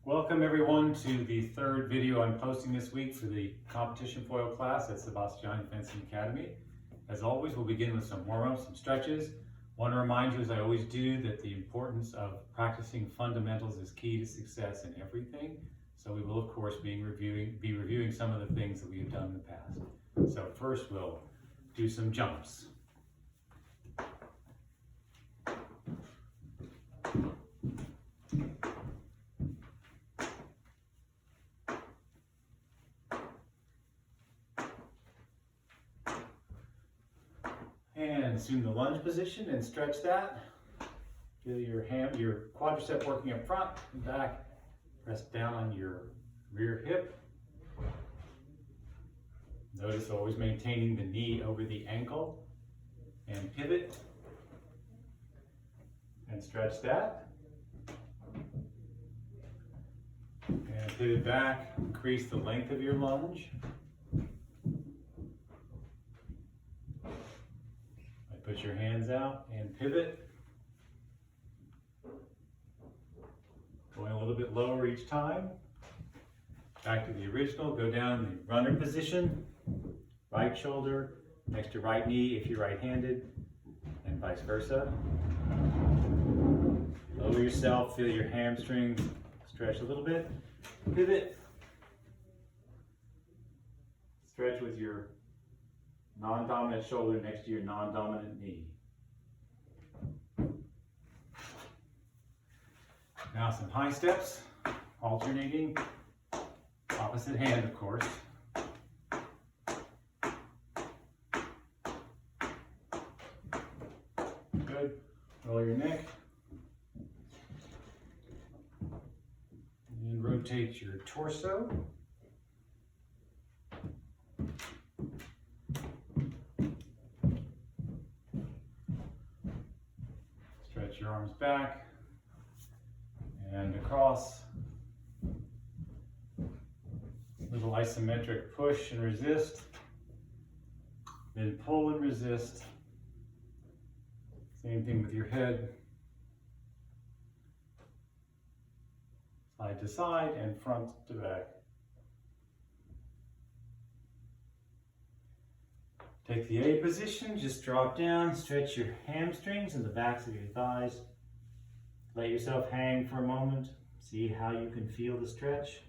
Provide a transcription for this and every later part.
Welcome everyone to the third video I'm posting this week for the competition foil class at Sebastiani Fencing Academy. As always, we'll begin with some warm-ups, some stretches. Want to remind you, as I always do, that the importance of practicing fundamentals is key to success in everything. So we will, of course, be reviewing some of the things that we have done in the past. So first, we'll do some jumps. And assume the lunge position and stretch that. Feel your quadricep working up front and back. Press down on your rear hip. Notice always maintaining the knee over the ankle. And pivot. And stretch that. And pivot back. Increase the length of your lunge. Put your hands out and pivot. Going a little bit lower each time. Back to the original, go down the runner position. Right shoulder next to right knee if you're right-handed, and vice versa. Lower yourself, feel your hamstrings stretch a little bit. Pivot. Stretch with your non-dominant shoulder next to your non-dominant knee. Now some high steps, alternating, opposite hand of course. Good, roll your neck. And rotate your torso. Stretch your arms back and across. Little isometric push and resist. Then pull and resist. Same thing with your head. Side to side and front to back. Take the A position, just drop down, stretch your hamstrings and the backs of your thighs. Let yourself hang for a moment. See how you can feel the stretch.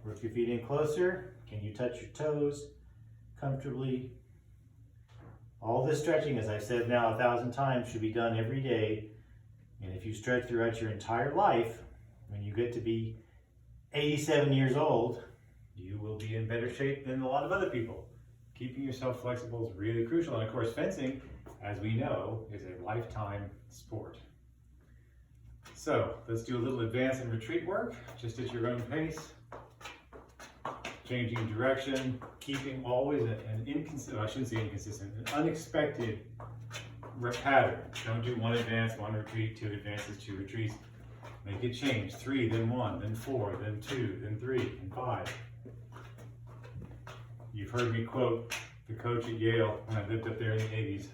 Work your feet in closer. Can you touch your toes comfortably? All this stretching, as I've said now 1,000 times, should be done every day. And if you stretch throughout your entire life, when you get to be 87 years old, you will be in better shape than a lot of other people. Keeping yourself flexible is really crucial. And of course, fencing, as we know, is a lifetime sport. So let's do a little advance and retreat work, just at your own pace. Changing direction, keeping always an unexpected pattern. Don't do one advance, one retreat, two advances, two retreats. Make it change. 3, then 1, then 4, then 2, then 3, and 5. You've heard me quote the coach at Yale when I lived up there in the 80s.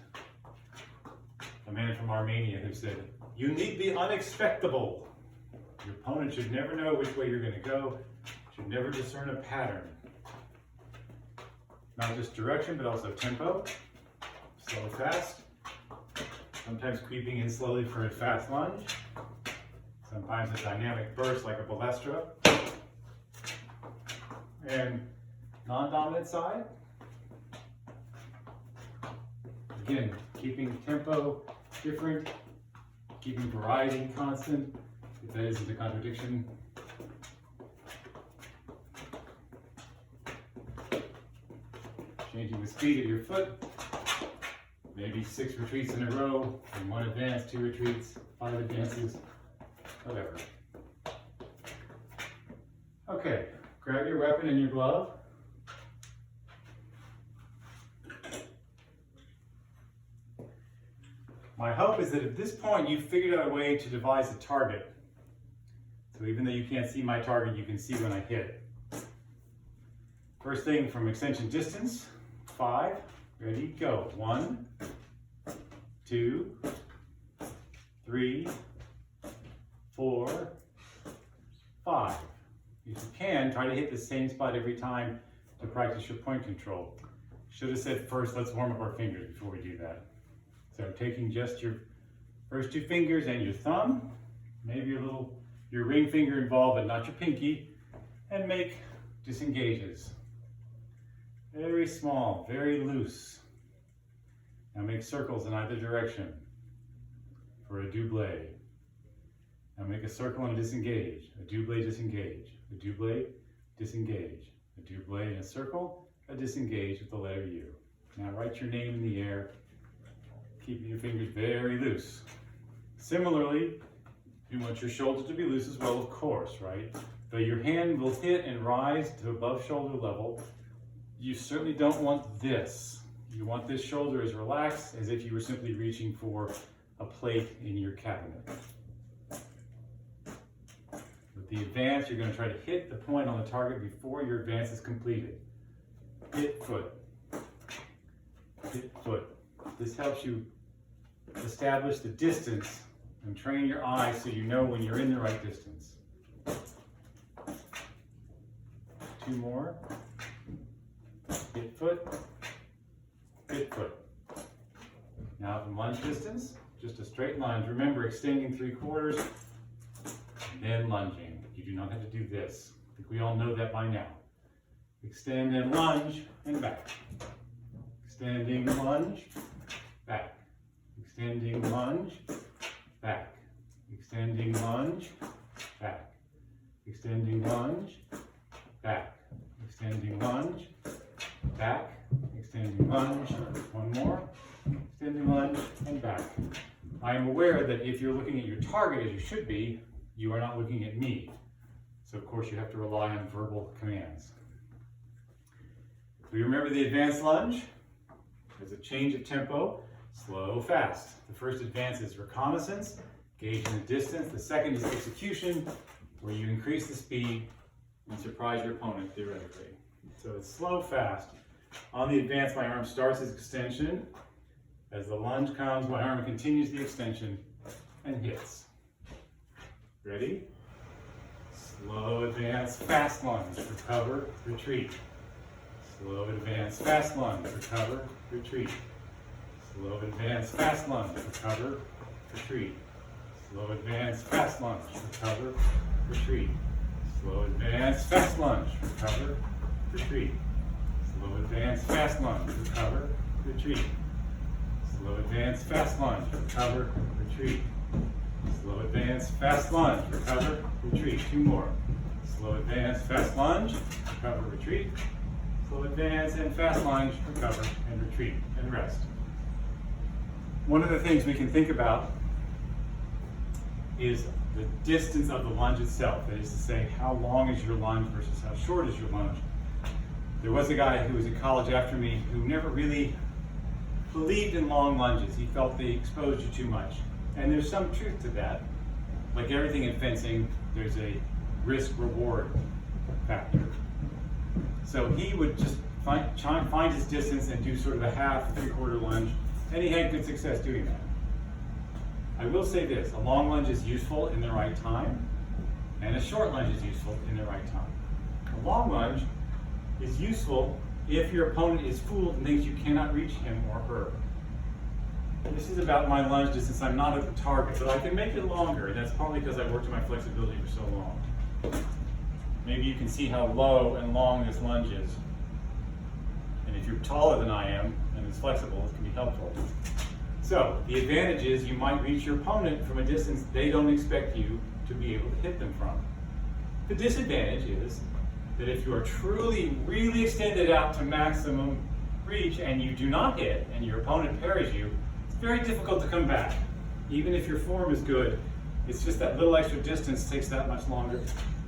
A man from Armenia who said, "You need the unexpectable." Your opponent should never know which way you're going to go. Should never discern a pattern. Not just direction, but also tempo. Slow, fast. Sometimes creeping in slowly for a fast lunge. Sometimes a dynamic burst like a balestra. And non-dominant side. Again, keeping tempo different, keeping variety constant, if that isn't a contradiction. Changing the speed of your foot. Maybe 6 retreats in a row, and 1 advance, 2 retreats, 5 advances, whatever. Okay, grab your weapon and your glove. My hope is that at this point you've figured out a way to devise a target. So even though you can't see my target, you can see when I hit it. First thing from extension distance, 5, ready, go. 1, 2, 3, 4, can, try to hit the same spot every time to practice your point control. Should have said first, let's warm up our fingers before we do that. So taking just your first 2 fingers and your thumb, maybe your ring finger involved, but not your pinky, and make disengages. Very small, very loose. Now make circles in either direction for a double. Now make a circle and a disengage, a double, disengage, a double, disengage, a double in a circle, a disengage with the letter U. Now write your name in the air, keeping your fingers very loose. Similarly, you want your shoulders to be loose as well, of course, right? Though your hand will hit and rise to above shoulder level, you certainly don't want this. You want this shoulder as relaxed as if you were simply reaching for a plate in your cabinet. With the advance, you're going to try to hit the point on the target before your advance is completed. Hit foot. Hit foot. This helps you establish the distance and train your eyes so you know when you're in the right distance. 2 more. Hit foot. Hit foot. Now from lunge distance, just a straight lunge. Remember, extending 3/4, then lunging. You do not have to do this. I think we all know that by now. Extend and lunge and back. Extending lunge, back. Extending lunge, back. Extending lunge, back. Extending lunge, back. Extending lunge, back. Extending lunge, 1 more. Extending lunge and back. I am aware that if you're looking at your target as you should be, you are not looking at me. So of course you have to rely on verbal commands. We remember the advanced lunge. There's a change of tempo, slow, fast. The first advance is reconnaissance, gauging the distance. The second is execution, where you increase the speed and surprise your opponent theoretically. So it's slow, fast. On the advance, my arm starts as extension. As the lunge comes, my arm continues the extension and hits. Ready? Slow advance, fast lunge, recover, retreat. Slow advance, fast lunge, recover, retreat. Slow advance, fast lunge, recover, retreat. Slow advance, fast lunge, recover, retreat. Slow advance, fast lunge, recover, retreat. Slow advance, fast lunge, recover, retreat. Slow advance, fast lunge, recover, retreat. Slow advance, fast lunge, recover, retreat. 2 more. Slow advance, fast lunge, recover, retreat. Slow advance and fast lunge, recover and retreat and rest. One of the things we can think about is the distance of the lunge itself. That is to say, how long is your lunge versus how short is your lunge. There was a guy who was in college after me who never really believed in long lunges. He felt they exposed you too much. And there's some truth to that. Like everything in fencing, there's a risk-reward factor. So he would just find his distance and do sort of a half, 3/4 lunge, and he had good success doing that. I will say this, a long lunge is useful in the right time, and a short lunge is useful in the right time. A long lunge is useful if your opponent is fooled and thinks you cannot reach him or her. This is about my lunge distance. I'm not at the target, but I can make it longer, and that's partly because I've worked on my flexibility for so long. Maybe you can see how low and long this lunge is. And if you're taller than I am and it's flexible, it can be helpful. So the advantage is you might reach your opponent from a distance they don't expect you to be able to hit them from. The disadvantage is that if you are truly, really extended out to maximum reach and you do not hit and your opponent parries you, it's very difficult to come back. Even if your form is good, it's just that little extra distance takes that much longer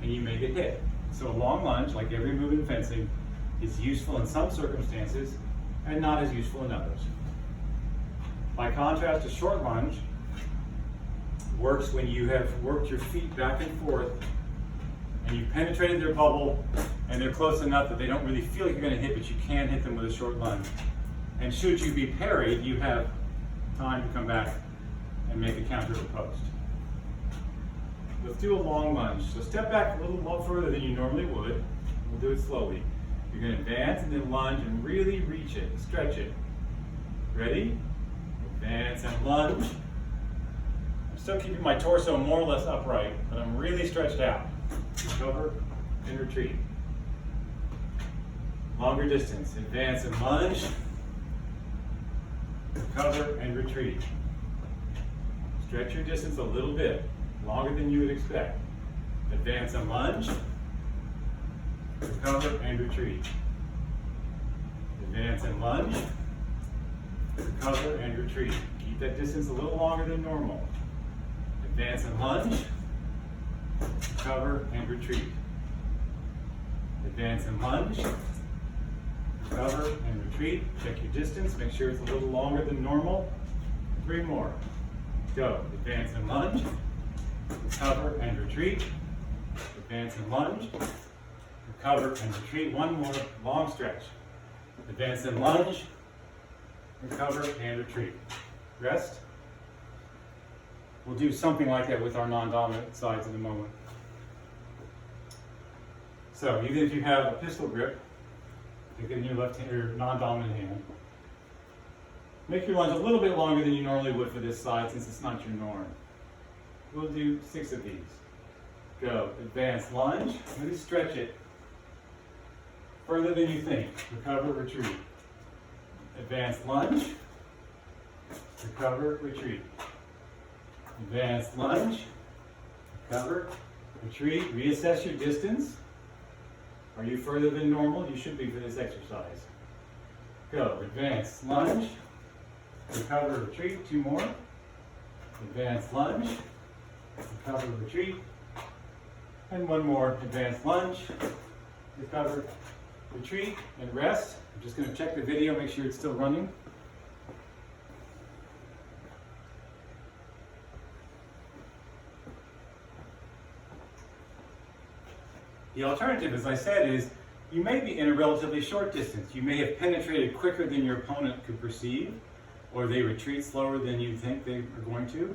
and you may get hit. So a long lunge, like every move in fencing, is useful in some circumstances and not as useful in others. By contrast, a short lunge works when you have worked your feet back and forth and you've penetrated their bubble and they're close enough that they don't really feel like you're going to hit, but you can hit them with a short lunge. And should you be parried, you have time to come back and make a counter to the post. Let's do a long lunge. So step back a little more further than you normally would. We'll do it slowly. You're going to advance and then lunge and really reach it, stretch it. Ready? Advance and lunge. I'm still keeping my torso more or less upright, but I'm really stretched out. Recover and retreat. Longer distance. Advance and lunge. Recover and retreat. Stretch your distance a little bit, longer than you would expect. Advance and lunge. Recover and retreat. Advance and lunge. Recover and retreat. Keep that distance a little longer than normal. Advance and lunge. Recover and retreat. Advance and lunge. Recover and retreat. Check your distance. Make sure it's a little longer than normal. 3 more. Go. Advance and lunge. Recover and retreat. Advance and lunge. Recover and retreat. 1 more. Long stretch. Advance and lunge. Recover and retreat. Rest. We'll do something like that with our non-dominant sides in a moment. So even if you have a pistol grip, take it in your left hand or non-dominant hand. Make your lunge a little bit longer than you normally would for this side since it's not your norm. We'll do 6 of these. Go. Advance lunge. Really stretch it. Further than you think. Recover, retreat. Advance lunge. Recover, retreat. Advance lunge. Recover, retreat. Reassess your distance. Are you further than normal? You should be for this exercise. Go. Advance lunge. Recover, retreat. 2 more. Advance lunge. Recover, retreat. And 1 more. Advance lunge. Recover, retreat, and rest. I'm just going to check the video, make sure it's still running. The alternative, as I said, is you may be in a relatively short distance. You may have penetrated quicker than your opponent could perceive, or they retreat slower than you think they are going to,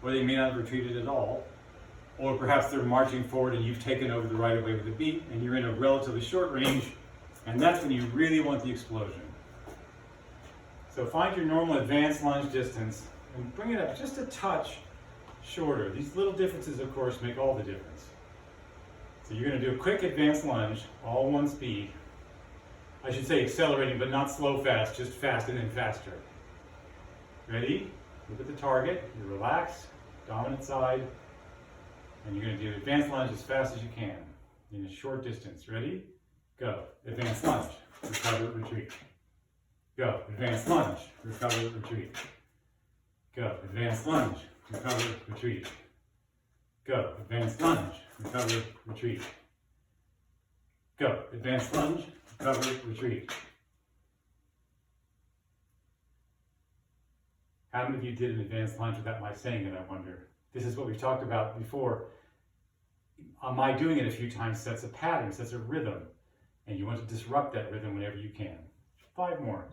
or they may not have retreated at all, or perhaps they're marching forward and you've taken over the right of way with a beat and you're in a relatively short range, and that's when you really want the explosion. So find your normal advanced lunge distance and bring it up just a touch shorter. These little differences, of course, make all the difference. So you're going to do a quick advanced lunge, all 1 speed. I should say accelerating, but not slow fast, just fast and then faster. Ready? Look at the target, you relax, dominant side, and you're going to do advanced lunge as fast as you can in a short distance. Ready? Go. Advanced lunge, recover, retreat. Go. Advanced lunge, recover, retreat. Go. Advanced lunge, recover, retreat. Go. Advanced lunge, recover, retreat. Go. Advanced lunge, recover, retreat. How many of you did an advanced lunge without my saying it, I wonder? This is what we've talked about before. My doing it a few times sets a pattern, sets a rhythm, and you want to disrupt that rhythm whenever you can. 5 more.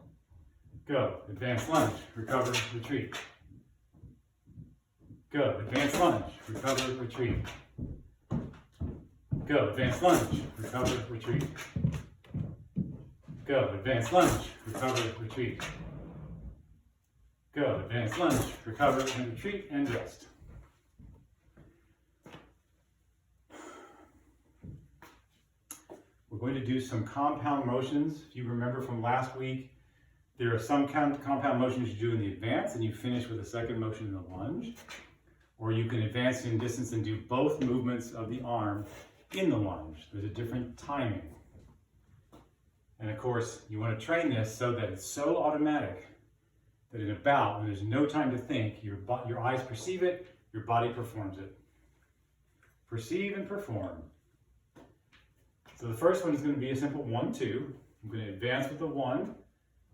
Go. Advanced lunge, recover, retreat. Go. Advanced lunge, recover, retreat. Go. Advanced lunge, recover, retreat. Go. Advanced lunge, recover, retreat. Go. Advanced lunge, recover, and retreat, and rest. We're going to do some compound motions. If you remember from last week, there are some compound motions you do in the advance and you finish with a second motion in the lunge. Or you can advance in distance and do both movements of the arm in the lunge. There's a different timing. And of course, you want to train this so that it's so automatic that in a bout, when there's no time to think, your eyes perceive it, your body performs it. Perceive and perform. So the first one is going to be a simple 1-2. I'm going to advance with the 1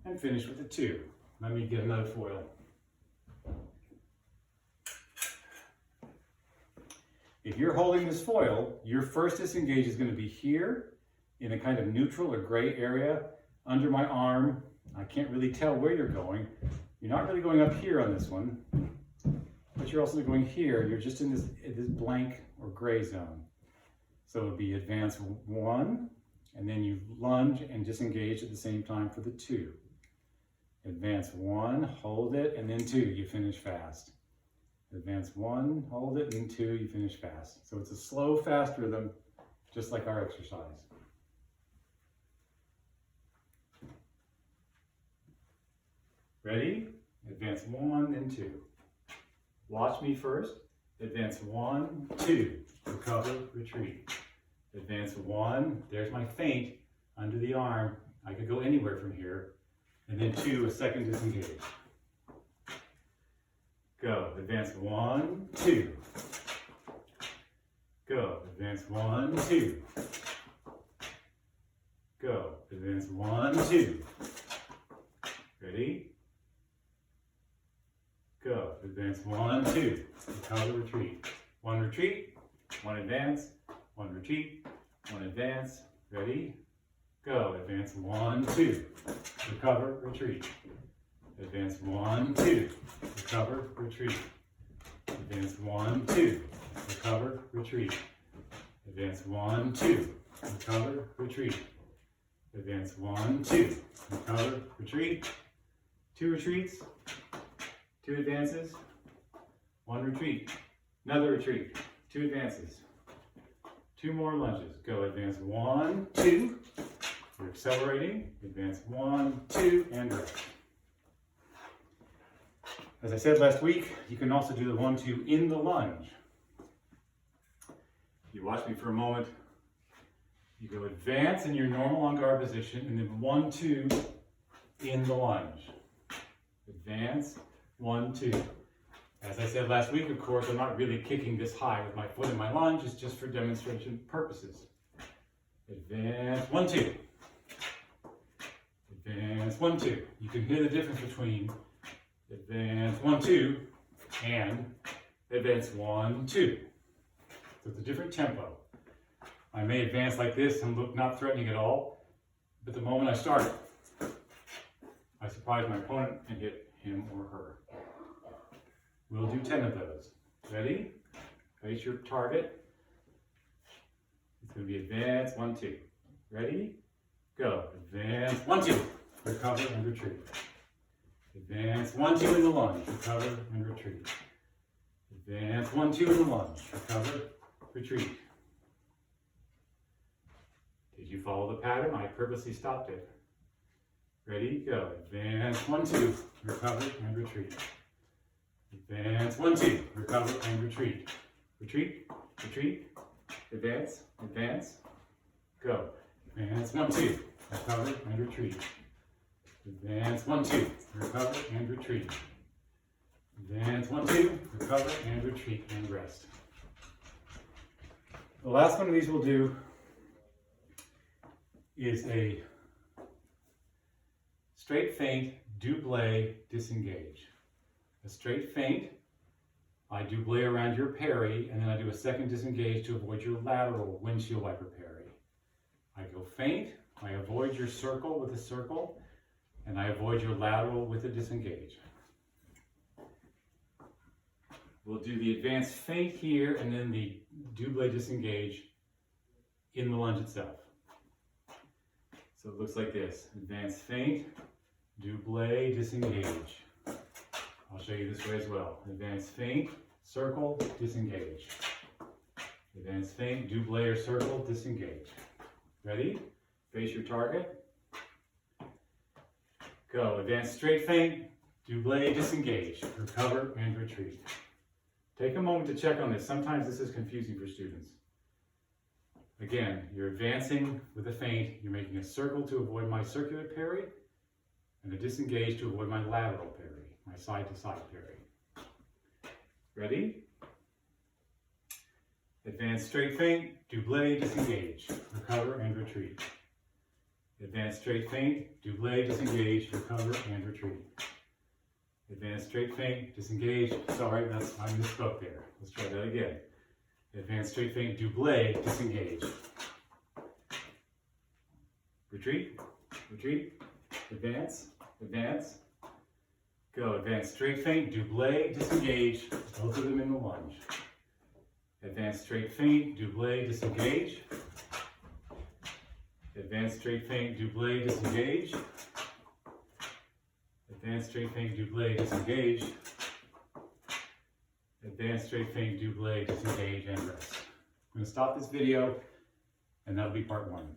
and finish with the 2. Let me get another foil. If you're holding this foil, your first disengage is going to be here in a kind of neutral or gray area under my arm. I can't really tell where you're going. You're not really going up here on this one. but you're also going here. You're just in this blank or gray zone. So it would be advance 1, and then you lunge and disengage at the same time for the 2. Advance 1, hold it, and then 2, you finish fast. Advance 1, hold it, and 2, you finish fast. So it's a slow, fast rhythm, just like our exercise. Ready? Advance 1, then 2. Watch me first. Advance 1, 2, recover, retreat. Advance 1, there's my feint under the arm. I could go anywhere from here. And then 2, a second disengage. Go. Advance 1, 2. Go. Advance 1, 2. Go. Advance 1, 2. Ready? Go. Advance 1, 2. Recover, retreat. 1 retreat, 1 advance, 1 retreat, 1 advance. Ready? Go. Advance 1, 2. Recover, retreat. Advance 1, 2. Recover, retreat. Advance 1, 2. Recover, retreat. Advance 1, 2. Recover, retreat. Advance 1, 2. Recover, retreat. 2 retreats. 2 advances. 1 retreat. Another retreat. 2 advances. 2 more lunges. Go. Advance 1, 2. You're accelerating. Advance 1, 2, and rest. As I said last week, you can also do the 1, 2 in the lunge. You watch me for a moment. You go advance in your normal on guard position, and then 1, 2 in the lunge. Advance, 1, 2. As I said last week, of course, I'm not really kicking this high with my foot in my lunge. It's just for demonstration purposes. Advance, 1, 2. Advance, 1, 2. You can hear the difference between advance 1, 2 and advance 1, 2. So it's a different tempo. I may advance like this and look not threatening at all, but the moment I start, I surprise my opponent and hit him or her. We'll do 10 of those. Ready? Face your target. It's going to be advance 1, 2. Ready? Go. Advance 1, 2. Recover and retreat. Advance 1, 2 in the lunge. Recover and retreat. Advance 1, 2 in the lunge. Recover, retreat. Did you follow the pattern? I purposely stopped it. Ready? Go. Advance 1, 2. Recover and retreat. Advance 1, 2. Recover and retreat. Retreat, retreat. Advance, advance. Go. Advance 1, 2. Recover and retreat. Advance 1, 2. Recover and retreat. Advance 1, 2. Recover and retreat and rest. The last one of these we'll do is a straight feint, double, disengage. A straight feint, I double around your parry, and then I do a second disengage to avoid your lateral windshield wiper parry. I go feint, I avoid your circle with a circle, and I avoid your lateral with a disengage. We'll do the advanced feint here, and then the double disengage in the lunge itself. So it looks like this: advanced feint, double, disengage. I'll show you this way as well. Advanced feint, circle, disengage. Advanced feint, double or circle, disengage. Ready? Face your target. Go. Advanced straight feint, double, disengage. Recover and retreat. Take a moment to check on this. Sometimes this is confusing for students. Again, you're advancing with a feint. You're making a circle to avoid my circular parry, and a disengage to avoid my lateral parry, my side-to-side parry. Ready? Advance straight feint, double, disengage, recover and retreat. Advance straight feint, double, disengage, recover and retreat. Advance straight feint, disengage. Sorry, I misspoke there. Let's try that again. Advance straight feint, double, disengage. Retreat, retreat, advance, advance. Go. Advance straight feint, double, disengage, Both of them in the lunge. Advance straight feint, double, disengage. Advance straight feint, double, disengage. Advance straight feint, double, disengage. Advance straight feint, double, disengage, and rest. I'm going to stop this video, and that'll be part 1.